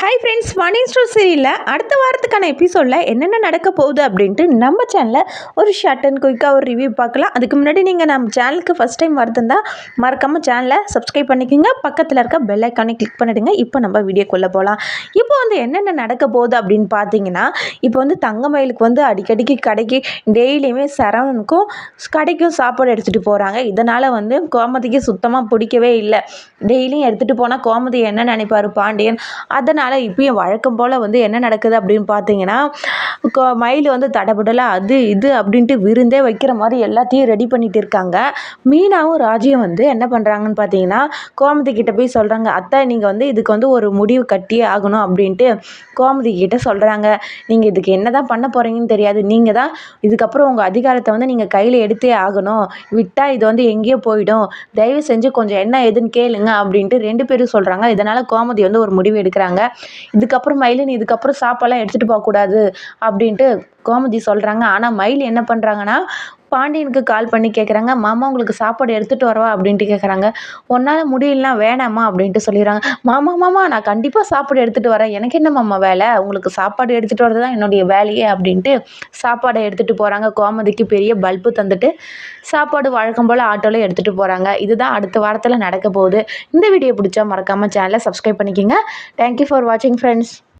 Hi friends, மணி store சீரியலில் அடுத்த வாரத்துக்கான எபிசோடில் என்னென்ன நடக்க போகுது அப்படின்ட்டு நம்ம சேனலில் ஒரு ஷார்ட் அண்ட் குயிக்காக ஒரு ரிவ்யூ பார்க்கலாம். அதுக்கு முன்னாடி நீங்கள் நம்ம சேனலுக்கு ஃபஸ்ட் டைம் வருதுன்னா மறக்காமல் சேனலை சப்ஸ்கிரைப் பண்ணிக்கோங்க. பக்கத்தில் இருக்க பெல் ஐக்கானை கிளிக் பண்ணிவிடுங்க. இப்போ நம்ம வீடியோக்குள்ளே போகலாம். இப்போ என்னென்ன நடக்க போகுது அப்படின்னு பார்த்தீங்கன்னா, இப்போ தங்கமயிலுக்கு அடிக்கடிக்கு கடைக்கு டெய்லியுமே சரவணனுக்கும் கடைக்கும் சாப்பாடு எடுத்துகிட்டு போகிறாங்க. இதனால் கோமதிக்கு சுத்தமாக பிடிக்கவே இல்லை. டெய்லியும் எடுத்துகிட்டு போனால் கோமதி என்ன நினைப்பார் பாண்டியன். அதனால் இப்பயும் வழக்கம் போல் என்ன நடக்குது அப்படின்னு பார்த்தீங்கன்னா, மயில் தடபுடலாக அது இது அப்படின்ட்டு விருந்தே வைக்கிற மாதிரி எல்லாத்தையும் ரெடி பண்ணிட்டு இருக்காங்க. மீனாவும் ராஜியும் என்ன பண்ணுறாங்கன்னு பார்த்தீங்கன்னா, கோமதி கிட்ட போய் சொல்கிறாங்க, அத்தை நீங்கள் இதுக்கு ஒரு முடிவு கட்டியே ஆகணும் அப்படின்ட்டு கோமதி கிட்ட சொல்கிறாங்க. நீங்கள் இதுக்கு என்ன தான் பண்ண போகிறீங்கன்னு தெரியாது. நீங்கள் தான் இதுக்கப்புறம் உங்கள் அதிகாரத்தை நீங்கள் கையில் எடுத்தே ஆகணும். விட்டால் இது எங்கேயோ போயிடும். தயவு செஞ்சு கொஞ்சம் என்ன ஏதுன்னு கேளுங்க அப்படின்ட்டு ரெண்டு பேரும் சொல்கிறாங்க. இதனால் கோமதி ஒரு முடிவு எடுக்கிறாங்க. இதுக்கப்புறம் மயில் நீ இதுக்கப்புறம் சாப்பாடுலாம் எடுத்துகிட்டு போகக்கூடாது அப்படின்ட்டு கோமதி சொல்கிறாங்க. ஆனால் மயில் என்ன பண்ணுறாங்கன்னா, பாண்டியனுக்கு கால் பண்ணி கேட்குறாங்க, மாமா உங்களுக்கு சாப்பாடு எடுத்துகிட்டு வரவா அப்படின்ட்டு கேட்குறாங்க. உன்னால் முடியலனா வேணாமா அப்படின்ட்டு சொல்லிடுறாங்க. மாமா நான் கண்டிப்பாக சாப்பாடு எடுத்துகிட்டு வரேன். எனக்கு என்ன மாமா வேலை, உங்களுக்கு சாப்பாடு எடுத்துகிட்டு வரது தான் என்னுடைய வேலையே அப்படின்ட்டு சாப்பாடை எடுத்துகிட்டு போகிறாங்க. கோமதிக்கு பெரிய பல்பு தந்துட்டு சாப்பாடு வழக்கம் போல் ஆட்டோவில் எடுத்துகிட்டு போகிறாங்க. இதுதான் அடுத்த வாரத்தில் நடக்க போகுது. இந்த வீடியோ பிடிச்சா மறக்காமல் சேனலை சப்ஸ்கிரைப் பண்ணிக்கோங்க. தேங்க்யூ ஃபார் வாட்சிங் ஃப்ரெண்ட்ஸ்.